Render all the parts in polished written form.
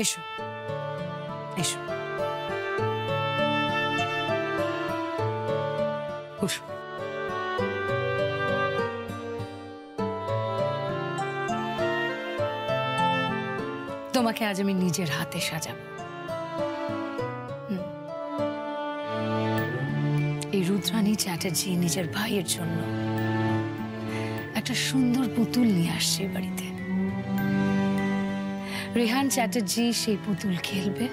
এসো এসো বসো। তোমাকে আজ আমি নিজের হাতে সাজাবো। এই রুদ্রাণী চ্যাটার্জি নিজের ভাইয়ের জন্য একটা সুন্দর পুতুল নিয়ে আসছে বাড়িতে। রেহান চ্যাটার্জি সেই পুতুল খেলবে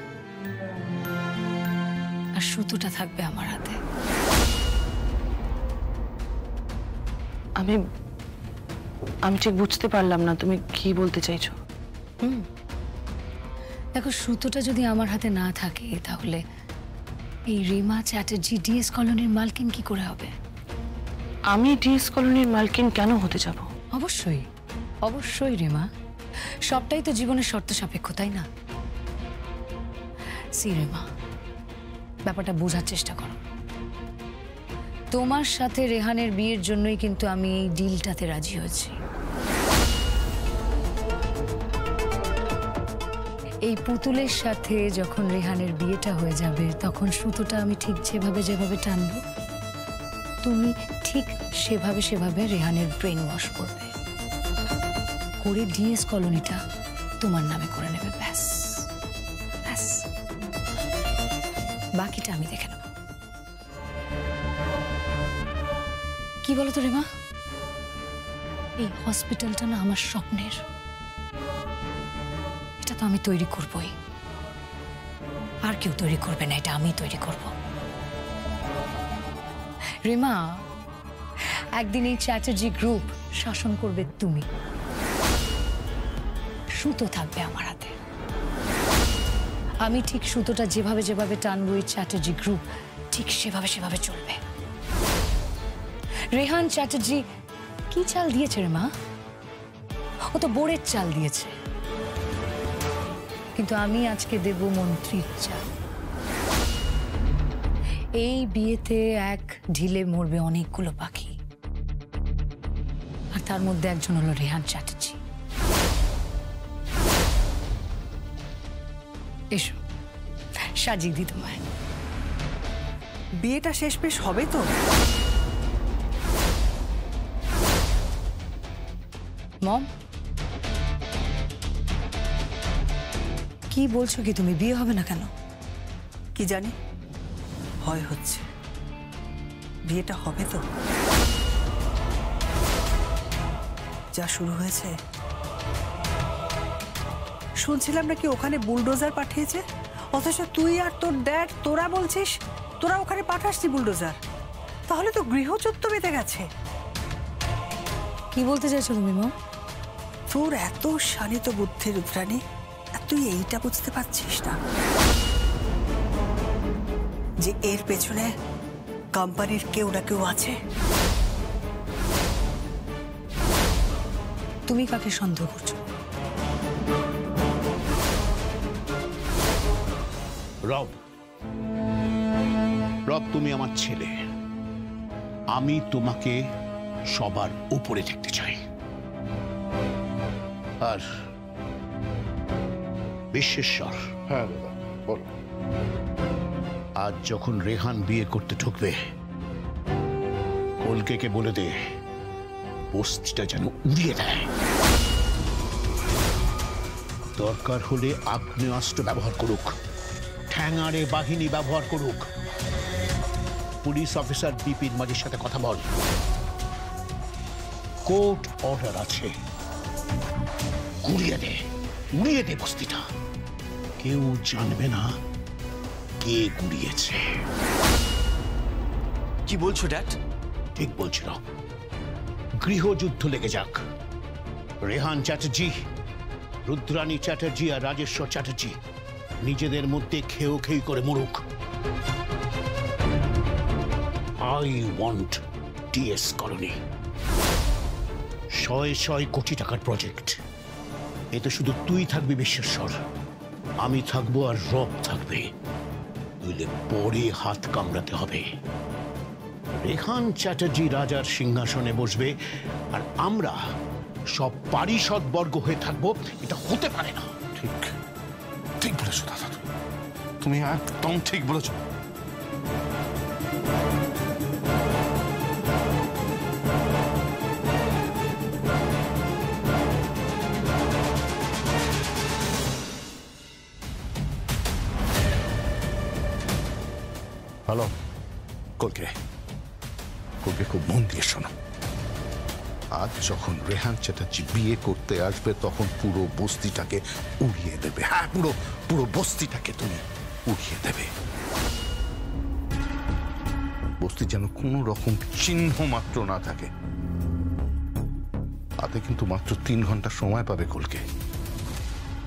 আর সুতোটা থাকবে আমার হাতে। আমি ঠিক বুঝতে পারলাম না তুমি কি বলতে চাইছো। দেখো, সুতোটা যদি আমার হাতে না থাকে তাহলে এই রিমা চ্যাটার্জি ডিএস কলোনির মালকিন কি করে হবে? আমি ডিএস কলোনির মালকিন কেন হতে যাব? অবশ্যই অবশ্যই রিমা, সবটাই তো জীবনের শর্ত সাপেক্ষ, তাই না? সি রিমা, ব্যাপারটা বোঝার চেষ্টা করো। তোমার সাথে রেহানের বিয়ের জন্যই কিন্তু আমি এই ডিলটাতে রাজি হয়েছি। এই পুতুলের সাথে যখন রেহানের বিয়েটা হয়ে যাবে তখন সুতোটা আমি ঠিক যেভাবে টানবো, তুমি ঠিক সেভাবে রেহানের ব্রেন ওয়াশ করবে, করে ডিএস কলোনিটা তোমার নামে করে নেবে। ব্যাস ব্যাস, বাকিটা আমি দেখে নেব। কি বলো তো রেমা, এই হসপিটালটা না আমার স্বপ্নের। এটা তো আমি তৈরি করবই, আর কেউ তৈরি করবে না, এটা আমি তৈরি করব। রেমা, একদিন এই চ্যাটার্জি গ্রুপ শাসন করবে তুমি, সুতো থাকবে আমার হাতে। আমি ঠিক সুতোটা যেভাবে টানবো, এই চ্যাটার্জি গ্রুপ ঠিক সেভাবে চলবে। রেহান চ্যাটার্জি কি চাল দিয়েছে রে মা? ও তো বোরের চাল দিয়েছে, কিন্তু আমি আজকে দেব মন্ত্রীর চাল। এই বিয়েতে এক ঢিলে মরবে অনেকগুলো পাখি, আর তার মধ্যে একজন হলো রেহান চ্যাটার্জি। এসো, সাজিয়ে দিই তোমায়। বিয়েটা শেষ পেশ হবে তো? মম, কি বলছো কি তুমি? বিয়ে হবে না কেন? কি জানি, ভয় হচ্ছে। বিয়েটা হবে তো? যা শুরু হয়েছে, শুনছিলাম নাকি ওখানে বুলডোজার পাঠিয়েছে, অথচ তুই আর তোর ড্যাড তোরা বলছিস তোরা ওখানে পাঠাসনি বুলডোজার। তাহলে তো গৃহযুদ্ধ বেঁধে গেছে। কি বলতে চাইছো তুমি মম? তোর এত শানিত বুদ্ধি রুদ্রাণী, আর তুই এইটা বুঝতে পারছিস না যে এর পেছনে কোম্পানির কেউ না কেউ আছে? তুমি কাকে সন্দেহ করছো? রব, তুমি আমার ছেলে। আমি তোমাকে সবার উপরে দেখতে চাই। আর বিশ্বেশ্বর, হ্যাঁ দাদা বলো। আজ যখন রেহান বিয়ে করতে ঢুকবে, কলকেকে বলে দে বস্তিটা যেন উড়িয়ে দেয়। দরকার হলে আগ্নেয়াস্ত্র ব্যবহার করুক, ঠ্যাঙাড়ে বাহিনী ব্যবহার করুক। পুলিশ অফিসার বিপিন মাঝির সাথে কথা বল। কোর্ট অর্ডার আছে, উড়িয়ে দে বস্তিটা। কেউ জানবে না কে গুড়িয়েছে। কি বলছো ড্যাড? ঠিক বলছিল। গৃহযুদ্ধ লেগে যাক। রেহান চ্যাটার্জি, রুদ্রাণী চ্যাটার্জি আর রাজেশ্বর চ্যাটার্জি নিজেদের মধ্যে খেও করে মরুক। I want DS colony. 100 কোটি টাকার প্রজেক্ট। এতে শুধু তুই থাকবি বিশ্বেশ্বর, আমি থাকবো আর রব থাকবে। নইলে পরে হাত কামড়াতে হবে। রেহান চ্যাটার্জি রাজার সিংহাসনে বসবে আর আমরা সব পারিষদ বর্গ হয়ে থাকবো। এটা হতে পারে না। ঠিক বলেছো দাদা, তুমি একদম ঠিক বলেছো। হ্যালো কলকে, কলকে খুব মন দিয়ে শোনো। আজ যখন রেহান চ্যাটার্জি বিয়ে করতে আসবে তখন পুরো বস্তিটাকে উড়িয়ে দেবে। হ্যাঁ, পুরো পুরো বস্তিটাকে তুমি উড়িয়ে দেবে। বস্তি যেন কোনো রকম চিহ্ন মাত্র না থাকে। তাতে কিন্তু মাত্র 3 ঘন্টা সময় পাবে কলকে।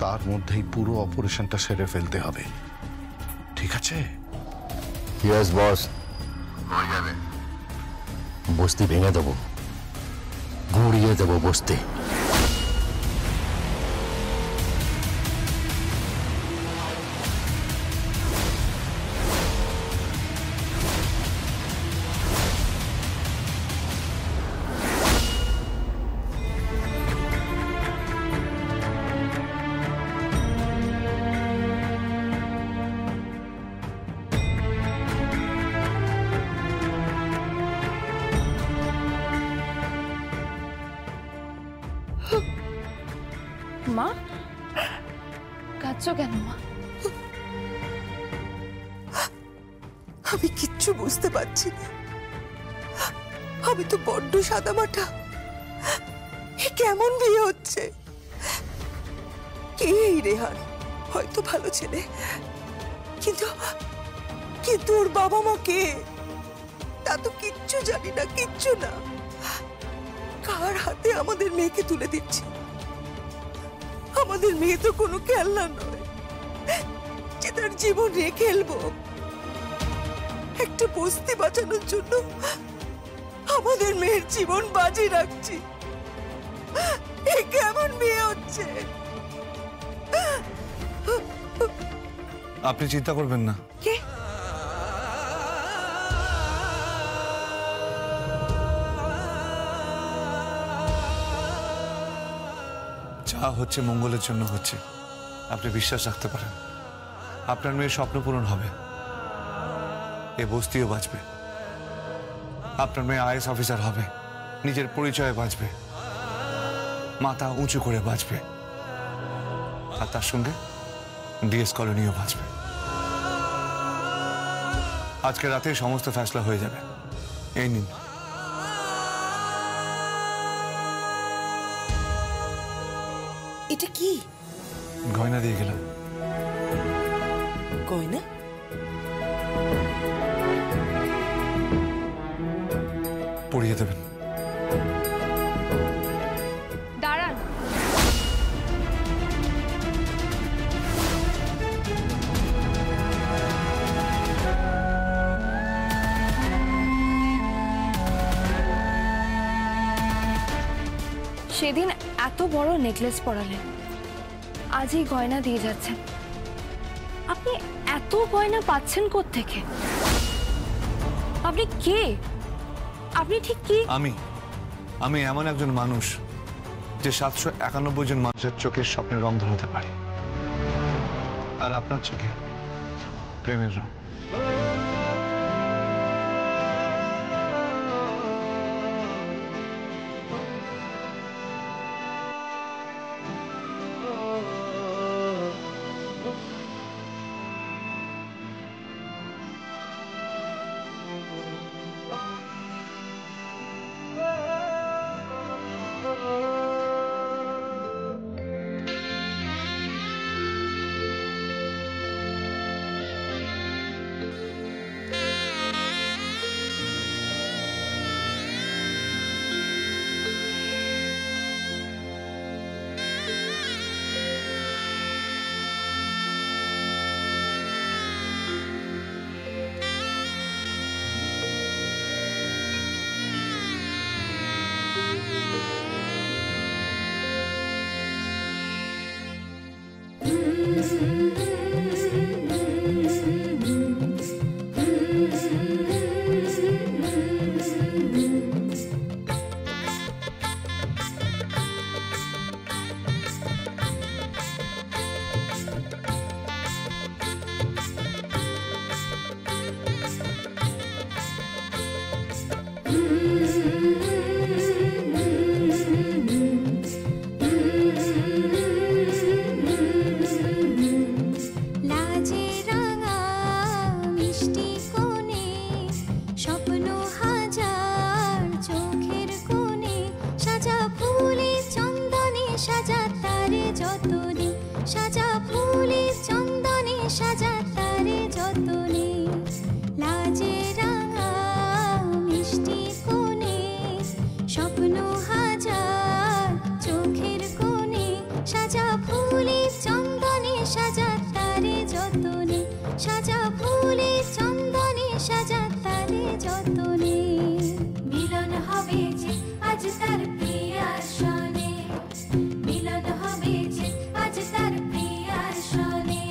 তার মধ্যেই পুরো অপারেশনটা সেরে ফেলতে হবে, ঠিক আছে? ইয়েস বস, হয়ে যাবে। বস্তি ভেঙে দেবো, গুঁড়িয়ে দেবো বস্তি। মা, কাঁদছো কেন মা? আমি কিচ্ছু বুঝতে পারছি না। আমি তো বড্ড সাদামাটা। কেমন বিয়ে হচ্ছে? কে এই রেহান? হয়তো ভালো ছেলে, কিন্তু কিন্তু ওর বাবা মা কে তা তো কিচ্ছু জানি না, কিচ্ছু না। কার হাতে আমাদের মেয়েকে তুলে দিচ্ছি? আমাদের মেয়ে তো কোনো খেলনা নয় যে তার জীবন রেখে খেলবো। একটা বস্তি বাঁচানোর জন্য আমাদের মেয়ের জীবন বাজি রাখছি। এ কেমন বিয়ে হচ্ছে? আপনি চিন্তা করবেন না। কে? যা হচ্ছে মঙ্গলের জন্য হচ্ছে, আপনি বিশ্বাস রাখতে পারেন। আপনার মেয়ের স্বপ্ন পূরণ হবে, এ বস্তিও বাঁচবে। আপনার মেয়ে আইএস অফিসার হবে, নিজের পরিচয়ে বাঁচবে, মাথা উঁচু করে বাঁচবে, আর তার সঙ্গে ডিএস কলোনিও বাঁচবে। আজকে রাতে সমস্ত ফ্যাসলা হয়ে যাবে। এই নিন। এটা কি? গয়না দিয়ে গেলাম। গয়না? পরিয়ে দেবেন। দাঁড়ান, সেদিন এত বড় নেকলেস পরালেন, আজ এই গয়না দিয়ে যাচ্ছেন। আপনি এত গয়না পাচ্ছেন কোত্থেকে? আপনি কে? আপনি ঠিক কি? আমি এমন একজন মানুষ যে 791 জন মানুষের চোখের স্বপ্নের রং ধরাতে পারে, আর আপনার চোখে প্রেমের রং। সাজা তারে যতনে লাজে রাঙা মিষ্টি কোণে স্বপ্ন হাজার চোখের কোণে সাজা ফুলে চন্দনে সাজা তারে যতনে সাজা ফুলে চন্দনে সাজা তারে যতনে মিলন হবে যে আজ তার প্রিয়ার সনে মিলন হবে যে আজ তার প্রিয়ার সনে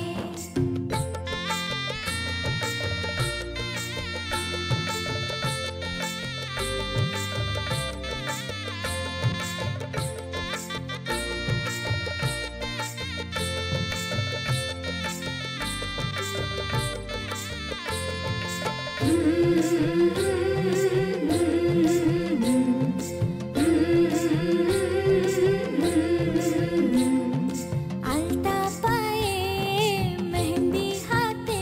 আলতা পায়ে মেহেন্দি হাতে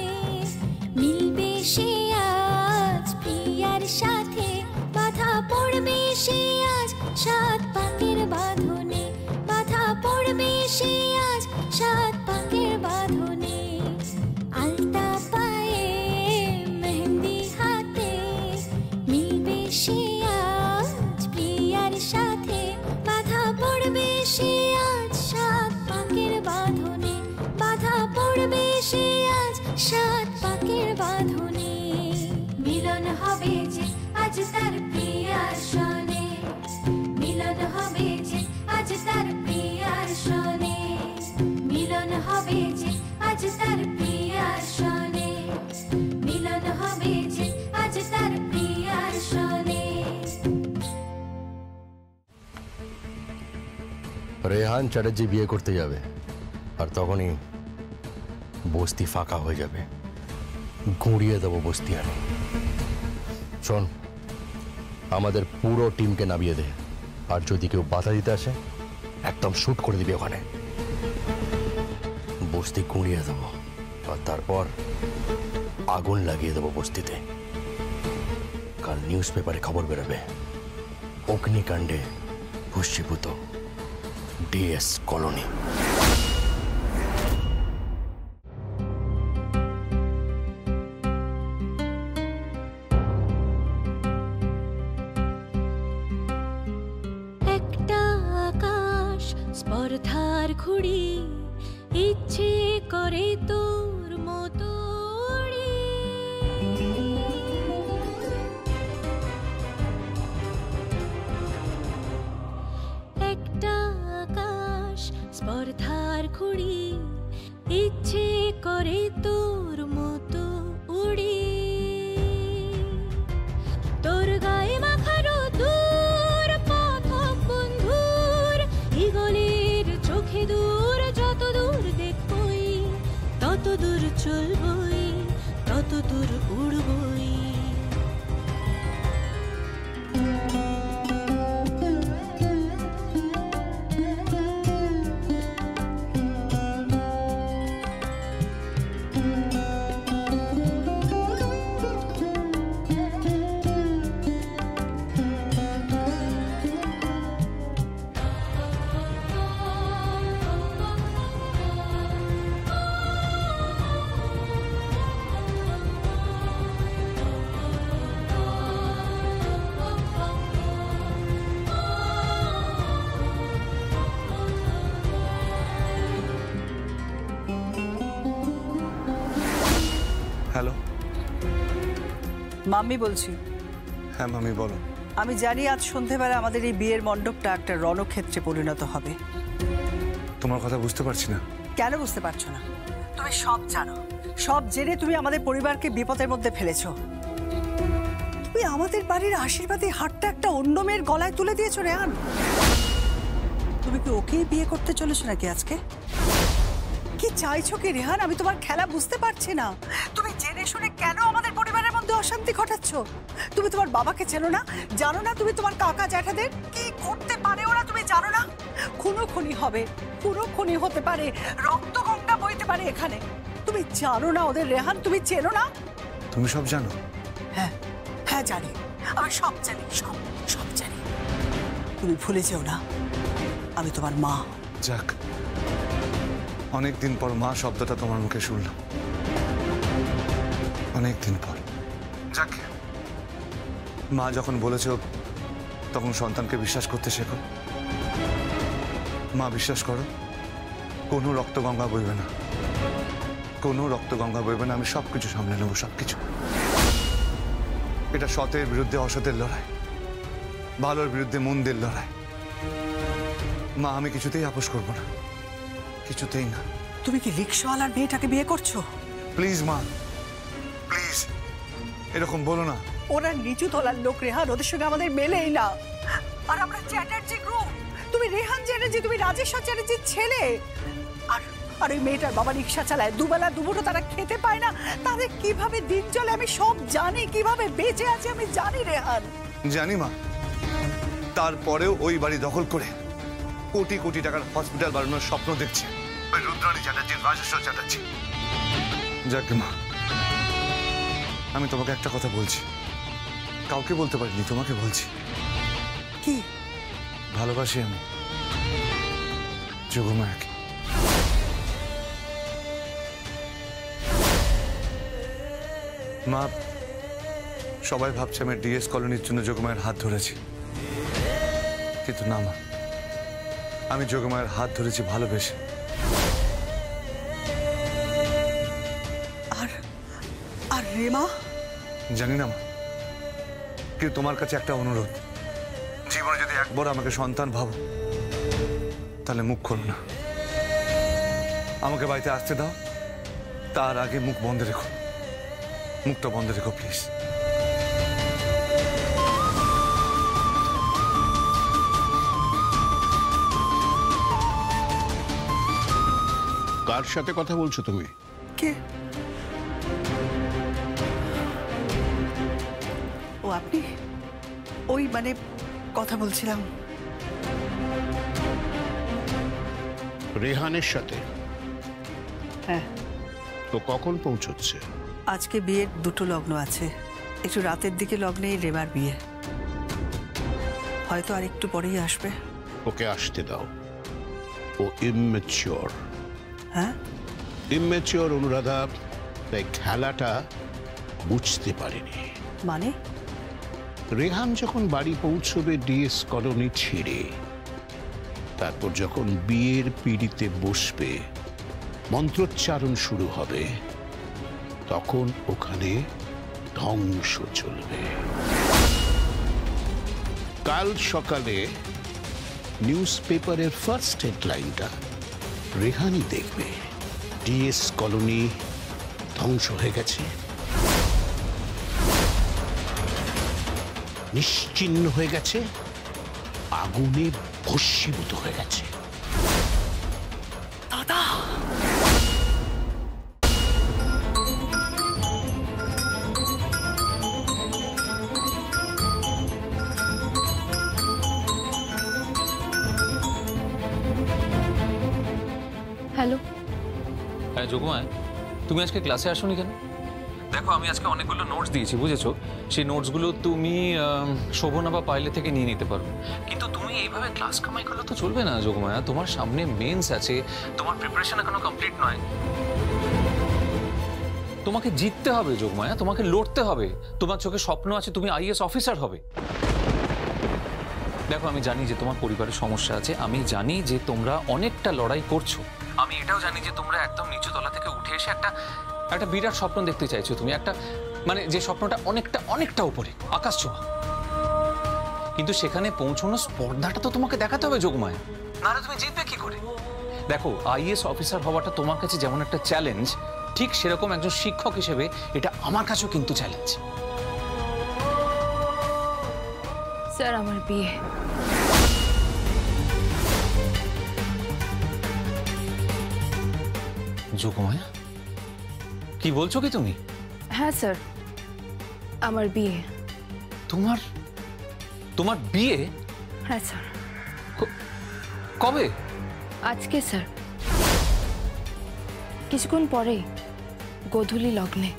মিলবে সে আজ প্রিয়ার সাথে বাধা পড়বে সে আজ সাত পাকের বাঁধনে বাধা পড়বে সে আজ সাত পাকের বাঁধনে আলতা পায়ে মেহেন্দি হাতে মিলবে সে আজ প্রিয়ার সাথে বাধা পড়বে সে আজ সাত পাকের বাঁধনে বাধা পড়বে সে আজ সাত পাকের বাঁধনে মিলন হবে যে আজ তার প্রিয়ার সনে মিলন হবে যে আজ তার প্রিয়ার সনে মিলন হবে যে আজ তার প্রিয়ার সনে মিলন হবে যে আজ তার প্রিয়ার সনে রেহান চ্যাটার্জি বিয়ে করতে যাবে আর তখনই বস্তি ফাঁকা হয়ে যাবে, গুঁড়িয়ে দেবো বস্তি। আমি শোন, আমাদের পুরো টিমকে নামিয়ে দে, আর যদি কেউ বাধা দিতে আসে একদম শুট করে দিবি ওখানে। বস্তি গুঁড়িয়ে দেবো আর তারপর আগুন লাগিয়ে দেবো বস্তিতে। কাল নিউজ পেপারে খবর বেরোবে, অগ্নিকাণ্ডে ভস্মীভূত ডিএস কলোনি। একটা আকাশ স্পর্ধার ঘুড়ি ইচ্ছে করে তোর মতো উড়ি। একটা আকাশ স্পর্ধার ঘুড়ি ইচ্ছে করে তোর মতো উড়ি। তোর গায়ে মাখানো দূর পথক বন্ধুর ইগলের চোখে দূর, যত দূর দেখবই তত দূর চলবই, তত দূর উড়বই। হ্যালো। মাম্মি বলছি। হ্যাঁ মামি বলো। আমি জানি আজ সন্ধেবেলা আমাদের এই বিয়ের মণ্ডপটা একটা রণক্ষেত্রে পরিণত হবে। তোমার কথা বুঝতে পারছি না। কেন বুঝতে পারছো না? তুমি সব জানো, সব জেনে তুমি আমাদের পরিবারকে বিপদের মধ্যে ফেলেছো। তুমি আমাদের বাড়ির আশীর্বাদী হাতটা একটা অন্য মেয়ের গলায় তুলে দিয়েছো রেহান। তুমি কি ওকেই বিয়ে করতে চলেছো নাকি আজকে? কি চাইছো কি রেহান? আমি তোমার খেলা বুঝতে পারছি না। তুমি জেনে শুনে কেন আমাদের পরিবারের মধ্যে অশান্তি ঘটাচ্ছ? তুমি তোমার বাবাকে চেনো না? জানো না তুমি তোমার কাকা জ্যাঠাদের কি করতে পারে ওরা? তুমি জানো না? খুনোখুনি হবে, খুনোখুনি হতে পারে, রক্তগঙ্গা বইতে পারে এখানে। তুমি জানো না ওদের রেহান? তুমি চেনো না? তুমি সব জানো? হ্যাঁ হ্যাঁ জানি, আমি সব জানি, সব সব জানি। তুমি ভুলে যেও না আমি তোমার মা। যাক, অনেকদিন পর মা শব্দটা তোমার মুখে শুনলাম, অনেকদিন পর। যাক, মা যখন বলেছ তখন সন্তানকে বিশ্বাস করতে শেখো। মা বিশ্বাস করো, কোনো রক্তগঙ্গা বইবে না, কোনো রক্তগঙ্গা বইবে না। আমি সবকিছু সামলে নেবো, সবকিছু। এটা সতের বিরুদ্ধে অসতের লড়াই, ভালোর বিরুদ্ধে মন্দের লড়াই। মা, আমি কিছুতেই আপোষ করবো না, কিছুতেই না। তুমি কি রিক্সাওয়ালার মেয়েটাকে বিয়ে করছো? প্লিজ মা, প্লিজ এরকম বলো না। ওরা নিচু তলার লোক রেহান, ওদের সঙ্গে আমাদের মেলেই না। আর আমরা চ্যাটার্জি গ্রুপ। তুমি রেহান চ্যাটার্জি, তুমি রাজেশ্বর চ্যাটার্জির ছেলে। আর ওই মেয়েটার বাবা রিক্সা চালায়, দুবেলা দুপুরও তারা খেতে পায় না। তাদের কিভাবে দিন চলে আমি সব জানি, কিভাবে বেঁচে আছে আমি জানি রেহান। জানি মা, তারপরেও ওই বাড়ি দখল করে কোটি কোটি টাকার হসপিটাল বানানোর স্বপ্ন দেখছে ওই রুদ্রাণী চ্যাটার্জি, রাজেশ্বর চ্যাটার্জি। যাক মা, আমি তোমাকে একটা কথা বলছি, কাউকে বলতে পারিনি, তোমাকে বলছি। কি? ভালোবাসি আমি যোগমায়াকে। মা, সবাই ভাবছে আমি ডিএস কলোনির জন্য যোগমায়ের হাত ধরেছি, কিন্তু না মা, আমি যোগমায়ের হাত ধরেছি ভালোবেসে। আর রেমা? জানি না মা, কিন্তু তোমার কাছে একটা অনুরোধ, জীবনে যদি একবার আমাকে সন্তান ভাবো তাহলে মুখ খোলো না, আমাকে বাড়িতে আসতে দাও, তার আগে মুখ বন্ধ রেখো, মুখটা বন্ধ রেখো প্লিজ। কার সাথে কথা বলছো তুমি? কে? ও আপনি? ওই মানে কথা বলছিলাম রেহানের সাথে। হ্যাঁ। তো কখন পৌঁছচ্ছে? আজকে বিয়ের দুটো লগ্ন আছে, একটু রাতের দিকে লগ্নেই রেবার বিয়ে, হয়তো আর একটু পরেই আসবে। ওকে আসতে দাও, ও ইম্যাচিওর। হ্যাঁ, ইম্যাচিওর অনুরাধা, তাই খেলাটা বুঝতে পারেনি। মানে? রেহান যখন বাড়ি পৌঁছবে ডিএস কলোনি ছেড়ে, তারপর যখন বিয়ের পিঁড়িতে বসবে, মন্ত্রোচ্চারণ শুরু হবে, তখন ওখানে ধ্বংস চলবে। কাল সকালে নিউজ পেপারের ফার্স্ট হেডলাইনটা রেহানই দেখবে, ডিএস কলোনি ধ্বংস হয়ে গেছে, নিশ্চিহ্ন হয়ে গেছে, আগুনে ভস্মীভূত হয়ে গেছে। দাদা, হ্যালো। হ্যাঁ যোগমায়া, তুমি আজকে ক্লাসে আসোনি কেন? দেখো, আমি আজকে অনেকগুলো নোটস দিয়েছি, বুঝেছো? সেই নোটসগুলো তুমি শোভনা বা পাইলে থেকে নিয়ে নিতে পারো, কিন্তু তুমি এইভাবে ক্লাস কামাই করলে তো চলবে না যোগমায়া। তোমার সামনে মেন্স আছে, তোমার প্রিপারেশন এখনো কমপ্লিট নয়। তোমাকে জিততে হবে যোগমায়া, তোমাকে লড়তে হবে। তোমার চোখে স্বপ্ন আছে, তুমি আইএএস অফিসার হবে। দেখো, আমি জানি যে তোমার পরিবারের সমস্যা আছে, আমি জানি যে তোমরা অনেকটা লড়াই করছো, আমি এটাও জানি যে তোমরা একদম নিচু তলা থেকে উঠে এসে একটা বিরাট স্বপ্ন দেখতে চাইছো তুমি, একটা মানে যে স্বপ্নটা অনেকটা অনেকটা উপরে, আকাশ ছোঁয়া। কিন্তু সেখানে পৌঁছানোর স্পর্ধাটা তো তোমাকে দেখাতে হবে যোগমায়া, নাহলে তুমি জিতবে কি করে? দেখো, আইএএস অফিসার হওয়াটা তোমার কাছে যেমন একটা চ্যালেঞ্জ, ঠিক সেরকম একজন শিক্ষক হিসেবে এটা আমার কাছেও কিন্তু চ্যালেঞ্জ। স্যার, আমার বিয়ে। যোগমায়া, কি বলছো কি তুমি? হ্যাঁ স্যার, আমার বিয়ে। তোমার বিয়ে? হ্যাঁ স্যার। কবে? আজকে স্যার, কিছুক্ষণ পরে, গোধূলি লগ্নে।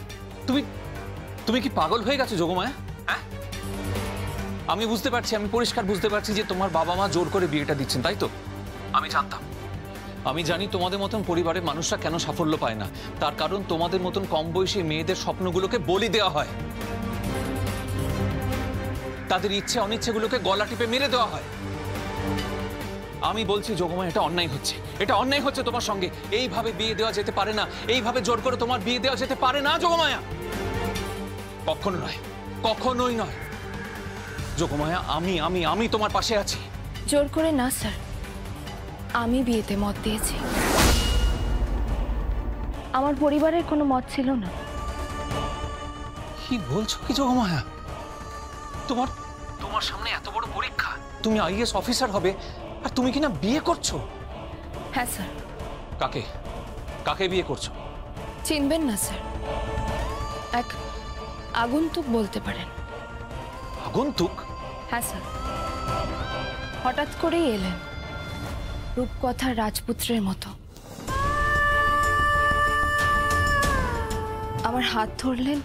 তুমি কি পাগল হয়ে গেছো যোগমায়া? হ্যাঁ, আমি বুঝতে পারছি, আমি পরিষ্কার বুঝতে পারছি যে তোমার বাবা মা জোর করে বিয়েটা দিচ্ছেন, তাই তো? আমি জানতাম, আমি জানি তোমাদের মতন পরিবারের মানুষরা কেন সাফল্য পায় না, তার কারণ তোমাদের মতন কম বয়সী মেয়েদের স্বপ্নগুলোকে বলি দেওয়া হয়, তাদের ইচ্ছে অনিচ্ছেগুলোকে গলা টিপে মেরে দেওয়া হয়। আমি বলছি যোগমা, এটা অন্যায় হচ্ছে, এটা অন্যায় হচ্ছে তোমার সঙ্গে। এইভাবে বিয়ে দেওয়া যেতে পারে না, এইভাবে জোর করে তোমার বিয়ে দেওয়া যেতে পারে না যোগমায়া। কখনো নয়, কখনোই নয় যোগমায়া। আমি আমি আমি তোমার পাশে আছি। জোর করে না স্যার, আমি বিয়েতে মত দিয়েছি। আমার পরিবারের কোনো মত ছিল না। কি বলছো কি যোগমায়া? তোমার তোমার সামনে এত বড় পরীক্ষা, তুমি আইএএস অফিসার হবে, আর তুমি কিনা বিয়ে করছো? হ্যাঁ স্যার। কাকে কাকে বিয়ে করছো? চিনবেন না স্যার, এক আগন্তুক বলতে পারেন। আগন্তুক? হ্যাঁ স্যার, হঠাৎ করেই এলেন, রূপকথার রাজপুত্রের মতো। আমার হাত ধরলেন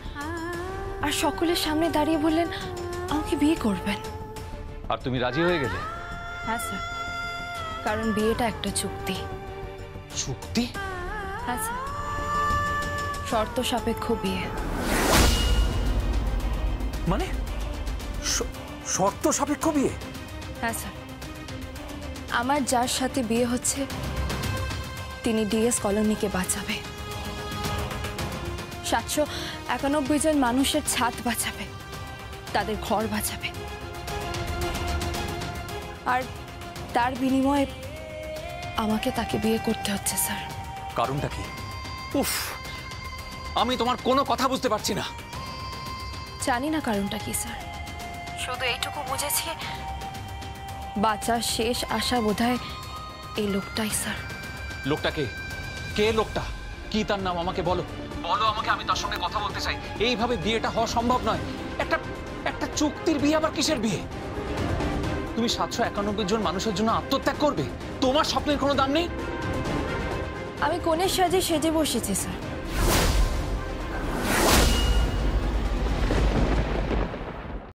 আর সকলের সামনে দাঁড়িয়ে বললেন আমাকে বিয়ে করবেন। আর তুমি রাজি হয়ে গেলে? হ্যাঁ স্যার, কারণ বিয়েটা একটা চুক্তি। চুক্তি? হ্যাঁ স্যার, শর্ত সাপেক্ষ বিয়ে। মানে শর্ত সাপেক্ষ বিয়ে? হ্যাঁ স্যার, আমার যার সাথে বিয়ে হচ্ছে তিনি ডিএস কলোনিকে বাঁচাবে, 791 জন মানুষের ছাদ বাঁচাবে, তাদের ঘর বাঁচাবে, আর তার বিনিময়ে আমাকে তাকে বিয়ে করতে হচ্ছে স্যার। কারণটা কি? উফ, আমি তোমার কোনো কথা বুঝতে পারছি না। জানি না কারণটা কি স্যার, শুধু এইটুকু বুঝেছি বাঁচার শেষ আশা বোধহয় এই লোকটাই স্যার। লোকটাকে? কে লোকটা? কি তার নাম? আমাকে বলো, বলো আমাকে, আমি তার সঙ্গে কথা বলতে চাই। এইভাবে বিয়েটা হওয়া সম্ভব নয়। একটা একটা চুক্তির বিয়ে আবার কিসের বিয়ে? তুমি 791 জন মানুষের জন্য আত্মত্যাগ করবে? তোমার স্বপ্নের কোনো দাম নেই? আমি কনের সাজে সেজে বসেছি স্যার,